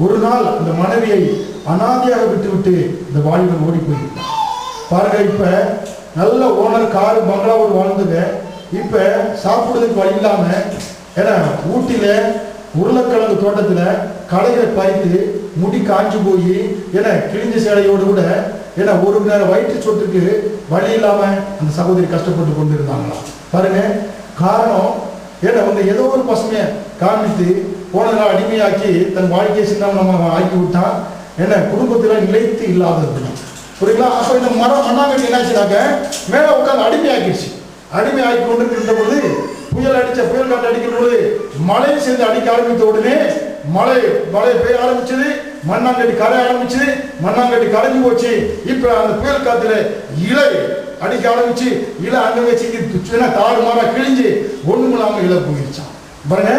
ஒரு நாள் அந்த மனைவியை அனாதையாக விட்டுவிட்டு இந்த வாலிபன் ஓடி போயிருந்தான். பாருங்க, இப்ப நல்ல ஓனர் காரு பங்களாவோடு வாழ்ந்துங்க. இப்ப சாப்பிடுறதுக்கு வழி இல்லாம ஏன்னா ஊட்டியில உருளைக்கிழங்கு தோட்டத்துல களைகளை பறித்து முடி காஞ்சு போய் ஏன்னா கிழிஞ்ச சேலையோடு கூட ஏன்னா ஒரு நேரம் வயிற்று சொட்டுக்கு வழி இல்லாம அந்த சகோதரி கஷ்டப்பட்டு கொண்டு இருந்தாங்களாம். பாருங்க, காரணம் ஏன்னா வந்து ஏதோ ஒரு பசுமையை காண்பித்து போனதெல்லாம் அடிமையாக்கி தன் வாழ்க்கையை சின்ன ஆக்கி விட்டான். என்ன குடும்பத்துல நிலைத்து இல்லாதது புரியுங்களா? அப்ப இந்த மண்ணாங்கட்டி என்னாச்சுனாக்க மேல உட்காந்து அடிமையாக்கிடுச்சு. அடிமையாக்கி கொண்டு இருந்த பொழுது புயல் காற்று அடிக்கிற பொழுது மழை சேர்ந்து அடிக்க ஆரம்பித்த உடனே மழை பெய்ய ஆரம்பிச்சது. மண்ணாங்கட்டி கரைய ஆரம்பிச்சது. மண்ணாங்கட்டி கரைஞ்சு போச்சு. இப்ப அந்த புயல் காத்துல இலை அடிக்க ஆரம்பிச்சு இலை அங்கங்க சிக்கி தாறுமாறா கிழிஞ்சு ஒண்ணுமில்லாம இலை போயிருச்சான். பாருங்க,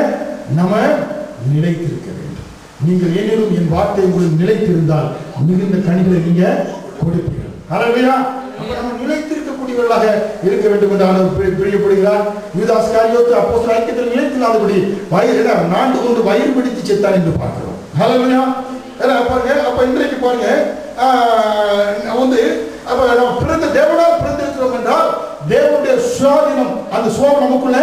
நம்ம நிலைத்திருக்க வேண்டும். நீங்கள் என்னிலும் என் வார்த்தை உங்களுக்கு நிலைத்திருந்தால் மிகுந்த கனிகளை நீங்க கொடுப்பீர்கள். ஹல்லேலூயா. அப்ப நம்ம நிலைத்திருக்கக்கூடியவர்களாக இருக்க வேண்டும் என்று ஆண்டவர் பிரியப்படுகிறார். யூதாஸ் காரியோத்து அப்போஸ்தலர் ஐக்கியத்தில் நிலைத்தில்லாதபடி நான்கு கொண்டு வயிறு பிடித்து செத்தான் என்று பார்க்கிறோம். ஹல்லேலூயா. பாருங்க, அப்ப இன்றைக்கு பாருங்க வந்து அப்ப நம்ம பிறந்த தேவனால் பிறந்திருக்கிறோம் என்றால் தேவனுடைய சுவாதீனம் அந்த சுவாபம் நமக்குள்ள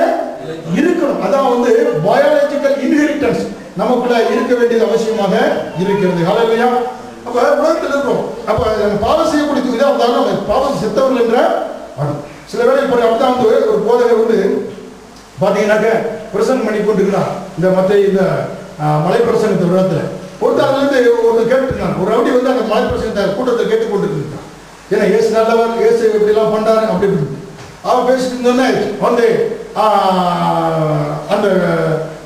இருக்கணும். அதான் வந்து பயாலஜிக்கல் இன்ஹெரிட்டன்ஸ் நமக்குள்ள இருக்க வேண்டியது அவசியமாக இருக்கிறது. ஹல்லேலூயா. அப்ப உலகத்தில் இருக்கிறோம். அப்ப பாவம் செய்யக்கூடிய இதாக இருந்தாலும் பாவம் செத்தவர்கள் என்ற சில வேலை அப்படிதான் வந்து ஒரு போதகர் வந்து பாத்தீங்கன்னாக்க பிரசங்கம் பண்ணி கொண்டிருக்கிறார். இந்த இந்த மலை பிரசங்கத்தை விடத்துல ஒருத்தர் வந்து ஒருத்தர் கேட்டுருக்காங்க. ஒரு ரவுடி வந்து அந்த மலை பிரசங்கத்தை கூட்டத்தை கேட்டுக் கொண்டிருக்கிறான். ஏன்னா ஏசு நல்லவர், ஏசு இப்படி எல்லாம் பண்றாரு அப்படி அவன் பேசிட்டு இருந்தோன்னே வந்து அந்த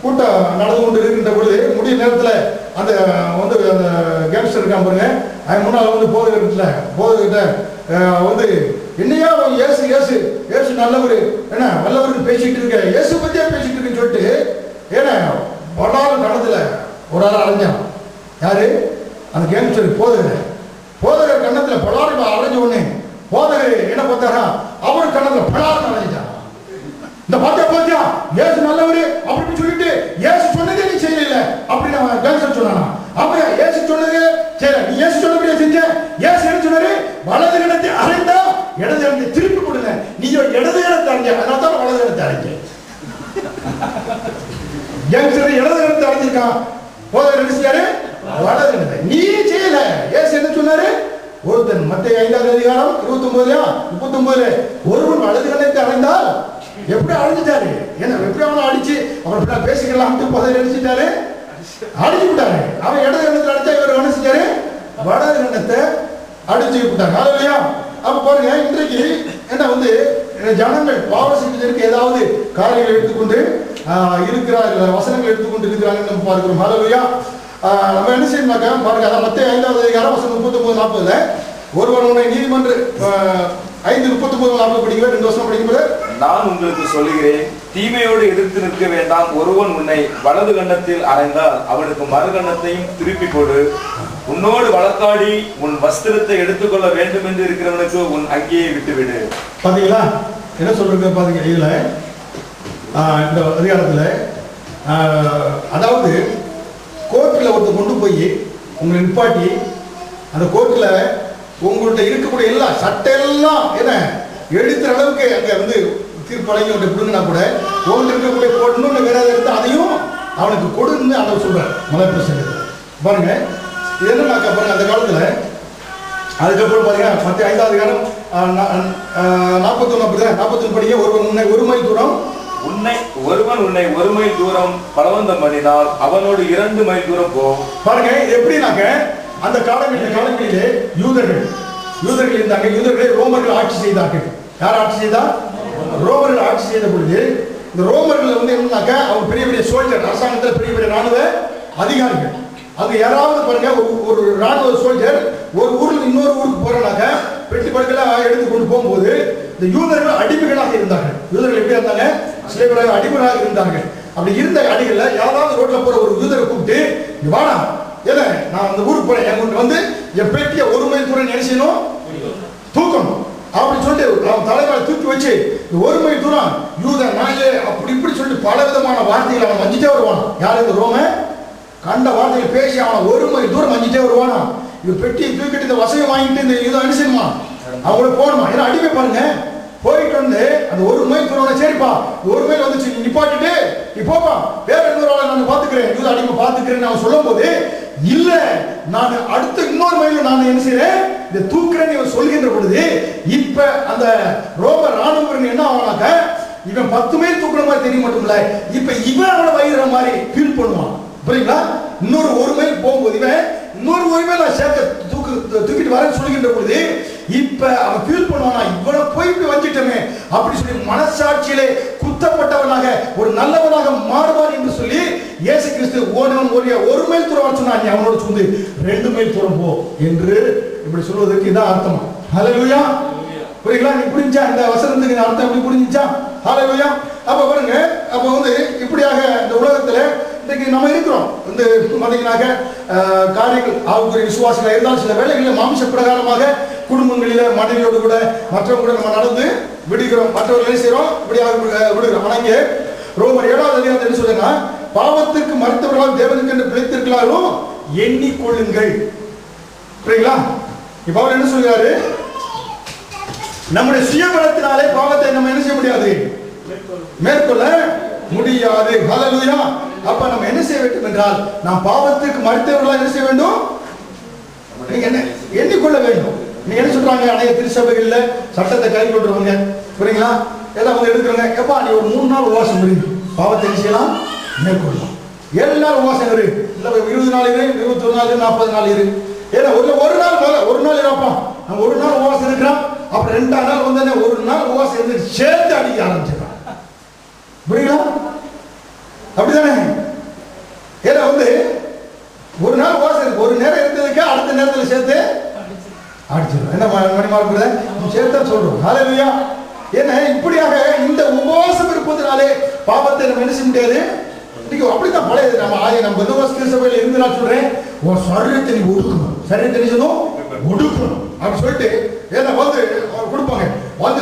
கூட்டம் நடந்து கொண்டு இருக்கின்ற பொழுது முடிய நேரத்தில் அந்த வந்து அந்த கேங்ஸ்டர் இருக்கான் பாருங்க, அவன் முன்னால் வந்து போதகிட்ட வந்து என்னையா ஏசு ஏசு ஏசு நல்லவர் என்ன வல்லவருக்கு பேசிட்டு இருக்க, ஏசு பத்தியா பேசிட்டு இருக்குன்னு சொல்லிட்டு ஏன்னா பல்லாறு கணத்துல ஒரு ஆள் அலைஞ்சான். யாரு? அந்த கேங்ஸ்டர் போதகர் கண்ணத்துல பலாறு அலைஞ்ச உடனே போதகர் என்ன பார்த்தாரா, அவர் கண்ணத்துல பலாறு அலைஞ்சான். இந்த பாத்தியா ஏசு நல்லவரு அப்படின்னு சொல்லிட்டு ஏசு சொன்னதே நீ செய்யல அப்படின்னு அவன் கேங்ஸ்டர் சொன்னானா? அப்படியா ஏசு சொன்னது சரி, நீ ஏசு சொன்னபடியா செஞ்ச. ஏசு என்ன சொன்னாரு? வலது கணத்தை அறைந்தா இடது கணத்தை திருப்பி கொடுங்க. நீயோ இடது கணத்தை அறைஞ்ச, அதனால தான் வலது கணத்தை அறைஞ்ச. கேங்ஸ்டர் இடது கணத்தை அறைஞ்சிருக்கான். போதகர் என்ன செய்யாரு? வலது கணத்தை. நீ செய்யல. ஏசு என்ன சொன்னாரு? ஒருத்தன் மத்தேயு 5ஆம் அதிகாரம் 29 ஒருவன் வலது கணத்தை அறைந்தால் எப்படி அழிஞ்சிட்டாரு? ஏன்னா எப்படி அவனை அடிச்சு அவன் பேசிக்கலாம் போதகர் அடிச்சுட்டாரு, அடிச்சு விட்டாரு. அவன் இடது கண்ணத்தை அடிச்சா இவர் என்ன செஞ்சாரு? வலது கண்ணத்தை அடிச்சு விட்டாங்க. ஹல்லேலூயா. அப்ப பாருங்க, இன்றைக்கு என்ன வந்து ஜனங்கள் பாவம் செய்வதற்கு ஏதாவது காரியங்களை எடுத்துக்கொண்டு இருக்கிறார்கள், வசனங்கள் எடுத்துக்கொண்டு இருக்கிறாங்கன்னு நம்ம பார்க்கிறோம். ஹல்லேலூயா. நம்ம என்ன செய்யணும்னாக்கா பாருங்க, அதான் மத்தேயு 5ஆம் அதிகாரம் வசனம் 39-40 ஒருவன் உன்னை நீதிமன்ற 5:39-40 படிக்கவே 2 வருஷம் படிக்கும்போது, நான் உங்களுக்கு சொல்லுகிறேன், தீமையோடு எதிர்த்து நிற்க வேண்டாம். ஒருவன் உன்னை வலது கண்ணத்தில் அறைந்தால் அவனுக்கு மறுகண்ணத்தையும் திருப்பி கொடு. உன்னோடு வழக்காடி உன் வஸ்திரத்தை எடுத்துக்கொள்ள வேண்டும் என்று இருக்கிறவனுக்கு உன் அங்கேயே விட்டுவிடு. பாத்தீங்களா என்ன சொல்றது? பாத்தீங்க இதுல இந்த அதிகாரத்துல அதாவது கோர்ட்டில் ஒருத்தர் கொண்டு போய் உங்களை நிப்பாட்டி அந்த கோர்ட்டில் உங்கள்கிட்ட இருக்கக்கூடிய எல்லா சட்டையெல்லாம் என்ன எடுக்கிற அளவுக்கு அங்கே வந்து தீர்ப்பு வழங்கி அவன்கிட்ட கொடுங்கன்னா கூட உங்கள்கிட்ட இருக்கக்கூடிய பொண்ணு வேற எடுத்து அதையும் அவனுக்கு கொடுன்னு அதை சொல்றாரு மலை பிரசங்கத்தில். பாருங்க இது என்னன்னாக்கா பாருங்க, அந்த காலத்தில் அதுக்கப்புறம் பாருங்க மத்திய 5ஆம் அதிகாரம் 41 படிக்க ஒருவன் ஒரு மைல் தூரம் ஒருவன் உன்னை 1 மைல் தூரம் பலவந்தம் பண்ணினால் அவனோடு 2 மைல் தூரம் போ. பாருங்க எப்படின்னாக்க அந்த காலங்களிலே யூதர்கள் இருந்தாங்க. யூதர்களை ரோமர்கள் ஆட்சி செய்தார்கள். யார் ஆட்சி செய்தா? ரோமர்கள் ஆட்சி செய்த பொழுது இந்த ரோமர்கள் வந்து என்னன்னாக்க அவங்க பெரிய பெரிய சோல்ஜர், அரசாங்கத்தில் பெரிய பெரிய ராணுவ அதிகாரிகள். அங்க யாராவது பாருங்க ஒரு ராணுவ சோல்ஜர் ஒரு ஊர்ல இன்னொரு ஊருக்கு போறனாக்க பெட்டி படுக்கைலாம் எடுத்து கொண்டு போகும்போது இந்த யூதர்கள் அடிமைகளாக இருந்தார்கள். யூதர்கள் எப்படி இருந்தாங்க? சிலைகளாக அடிமைகளாக இருந்தார்கள். அப்படி இருந்த அடிகள்ல யாராவது ரோட்ல போற ஒரு யூதரை கூப்பிட்டு வாடா, ஏன்னா நான் அந்த ஊருக்கு போறேன், என் வந்து என் பெட்டியை 1 மைல் தூரம் என்ன செய்யணும்? தூக்கணும் அப்படி சொல்லிட்டு அவன் தலைவரை தூக்கி வச்சு 1 மைல் தூரம் யூத நாயே அப்படி இப்படி சொல்லிட்டு பல விதமான வார்த்தைகளை அவன் வஞ்சிட்டே வருவான். யாரு? இந்த கண்ட வார்த்தையில் பேசி அவனை ஒரு மைல் தூரம் வஞ்சிட்டே வருவானா. இவர் பெட்டியை தூக்கிட்டு இந்த வசதியை வாங்கிட்டு இந்த இதை அனுசரிமா அவங்கள போகணுமா. ஏன்னா அடிமை பாருங்க, போயிட்டு வந்து அந்த ஒரு மைல் தூரம், சரிப்பா ஒரு மைல் வந்துச்சு நீ நிப்பாட்டிட்டு நீ போப்பா, வேற இன்னொரு ஆளை நான் பாத்துக்கிறேன், யூத அடிமை பாத்துக்கிறேன்னு அவன் சொல்லும் போது, இல்ல நான் அடுத்த இன்னொரு மைல நான் என்ன செய்யறேன், இந்த தூக்குறேன்னு இவன் சொல்கின்ற பொழுது, இப்ப அந்த ரோம ராணுவம் என்ன ஆவானாக்க, இவன் 10 மைல் தூக்குற மாதிரி தெரிய மட்டும் இல்ல, இப்ப இவன் அவனை வயிற மாதிரி ஃபீல் பண்ணுவான். புரியுங்களா? இன்னொரு ஒரு மைல் போகும்போது இவன் இன்னொரு ஒரு மைல் நான் சேர்க்க தூக்கிட்டு வரேன்னு சொல்லுகின்ற பொழுது, இப்ப அவன் ஃபீல் பண்ணுவானா, இவனை போய் இப்படி வஞ்சிட்டமே அப்படி சொல்லி மனசாட்சியிலே குத்தப்பட்டவனாக ஒரு நல்லவனாக மாறுவான் என்று சொல்லி இயேசு கிறிஸ்து ஒரு மைல் தூரம் சொன்னா, நீ அவனோட சேர்ந்து 2 மைல் தூரம் போ என்று இப்படி சொல்வதற்கு இதான் அர்த்தம். ஹல்லேலூயா. புரியுங்களா? நீ புரிஞ்சா இந்த வசனத்துக்கு அர்த்தம் எப்படி புரிஞ்சிச்சா? ஹல்லேலூயா. அப்ப பாருங்க, அப்ப வந்து இப்படியாக இந்த உலகத்துல இன்னைக்கு நம்ம இருக்கிறோம். வந்து பாத்தீங்கன்னாக்க காரியங்கள் ஆவுக்குரிய விசுவாசிகள் இருந்தாலும் சில வேளைகளில் மாம்ச பிரகாரமாக குடும்பங்களில மனைவியோடு கூட மற்றவங்க கூட நம்ம நடந்து விடுகிறோம், மற்றவர்கள் என்ன செய்யறோம், இப்படியாக விடுகிறோம். ஆனா இங்கே ரோமர் 7வது அதிகாரத்தில் என்ன சொல்லுங்க, பாவத்திற்கு மறுத்தவர்களால் தேவனுக்கு என்று பிழைத்திருக்கிறாரோ எண்ணிக்கொள்ளுங்கள். புரியுங்களா? இப்ப அவர் என்ன சொல்றாரு, நம்முடைய சுயபலத்தினாலே பாவத்தை நம்ம என்ன செய்ய முடியாது, மேற்கொள்ள முடியாது. ஹல்லேலூயா. அப்ப நம்ம என்ன செய்ய வேண்டும் என்றால், நாம் பாவத்திற்கு மறுத்தவர்களாக என்ன செய்ய வேண்டும், நீங்க என்ன எண்ணிக்கொள்ள வேண்டும். நீங்க என்ன சொல்றாங்க, அநேக திருச்சபைகள்ல சட்டத்தை கை கொண்டுருவாங்க. புரியுங்களா? எல்லாம் வந்து எடுக்கிறவங்க, எப்பா நீ ஒரு 3 நாள் உபவாசம் இரு, பாவத்தை என்ன செய்யலாம், மேற்கொள்ளலாம். எல்லாரும் உபவாசம் இரு, இல்ல 20 நாள் இரு, 21 நாள் இரு, 40 நாள் இரு. ஏன்னா ஒரு நாள் இருப்பா, நம்ம ஒரு நாள் உபவாசம் இருக்கிறோம், அப்புறம் 2ஆம் நாள் வந்து ஒரு நாள் உபவாசம் இருந்து சேர்த்து அடிக்க ஆரம்பிச்சிடலாம். புரியுங்களா? அப்படிதானே? ஏன்னா வந்து ஒரு நாள் உபவாசம் இருக்கு, ஒரு நேரம் இருந்ததுக்கு அடுத்த நேரத்தில் சேர்த்து அடிச்சிடும். என்ன மணிமார்புறத சேர்த்தா சொல்றோம். ஹல்லேலூயா. ஏன்னா இப்படியாக இந்த உபவாசம் இருப்பதனாலே பாவத்தை நம்ம என்ன செய்ய முடியாது. அப்படித்தான் பழைய நம்ம திருச்சபையில் இருந்து நான் சொல்றேன், உன் சரீரத்தை நீ ஒடுக்கணும், சரீரத்தை நீ சொன்னோம் ஒடுக்கணும் அப்படின்னு சொல்லிட்டு ஏன்னா வந்து கொடுப்பாங்க. வந்து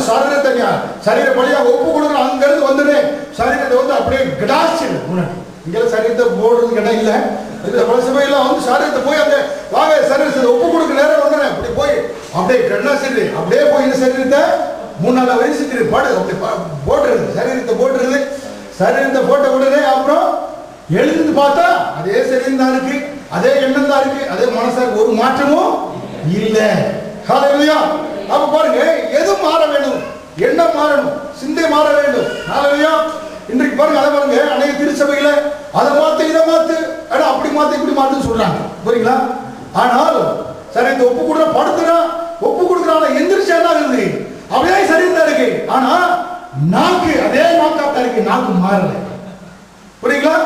சரீர பழியா ஒப்பு கொடுக்கணும், அங்க இருந்து வந்துடு சரீரத்தை வந்து அப்படியே கிடாச்சு முன்னாடி இங்கெல்லாம் சரீரத்தை போடுறதுக்கு இடம் இல்லை. பல சபையெல்லாம் வந்து சரீரத்தை போய் அந்த வாங்க சரீரத்தை ஒப்பு கொடுக்க நேரம் ஒன்று அப்படி போய் அப்படியே கண்ணாசிடு அப்படியே போய் இந்த சரீரத்தை 3-4 வயசுக்கு பாடு அப்படி போட்டுறது, சரீரத்தை போட்டுறது. சரீரத்தை போட்ட உடனே அப்புறம் எழுந்து பார்த்தா அதே சரீரம் தான் இருக்கு, அதே எண்ணம் தான் இருக்கு, அதே மனசா இருக்கு, ஒரு மாற்றமும் இல்லை. ஹல்லேலூயா. அப்ப பாருங்க, எது மாற வேண்டும், எண்ணம் மாறணும், சிந்தை மாற வேண்டும். ஹல்லேலூயா. இன்றைக்கு பாருங்க, அதை பாருங்க, அநேக திருச்சபையில அதை மாத்து இதை மாத்து, அப்படி மாத்து இப்படி மாத்துன்னு சொல்றாங்க. புரியுங்களா? ஆனால் சரீரத்தை ஒப்பு கொடுற படுத்துறான், ஒப்பு கொடுக்குறான், எந்திரிச்சா என்ன ஆகுது, அப்படியே சரீரம் தான் இருக்கு, ஆனா நாக்கு அதே நாக்காத்தான் இருக்கு, நாக்கு மாறல. புரியுங்களா?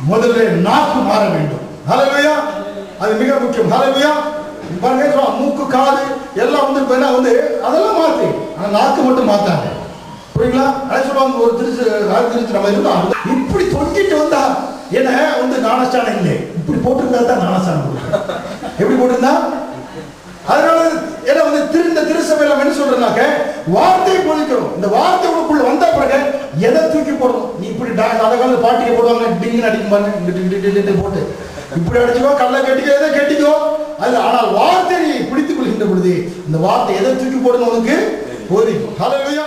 முதல்ல நாக்கு மாற வேண்டும். ஹல்லேலூயா. அது மிக முக்கியம். ஹல்லேலூயா. பாருங்க, மூக்கு காது எல்லாம் வந்து அதெல்லாம் மாத்து, ஆனா நாக்கு மட்டும் மாத்தாங்க. புரியுங்களா? அதை சொல்லுவாங்க, ஒரு திருச்சி நம்ம இருந்தா இப்படி தொங்கிட்டு வந்தா என்ன வந்து ஞானஸ்தானம் இல்லை, இப்படி போட்டிருந்தா தான் ஞானஸ்தானம். எப்படி போட்டிருந்தா? அதனால ஏன்னா வந்து திருச்சபையில என்ன சொல்றேன்னாக்க, வார்த்தையை போதிக்கணும். இந்த வார்த்தை உனக்குள்ள வந்த பிறகு எதை தூக்கி போடணும். நீ இப்படி அந்த கால பாட்டிக்கு போடுவாங்க, டிங்கு அடிக்கும் பாருங்க, போட்டு இப்படி அடிச்சுக்கோ, கல்ல கட்டிக்கோ, எதை கட்டிக்கோ அது. ஆனால் வார்த்தை நீ பிடித்துக் கொள்கின்ற பொழுது இந்த வார்த்தை எதை தூக்கி போடணும் உனக்கு போதிக்கும். ஹல்லேலூயா.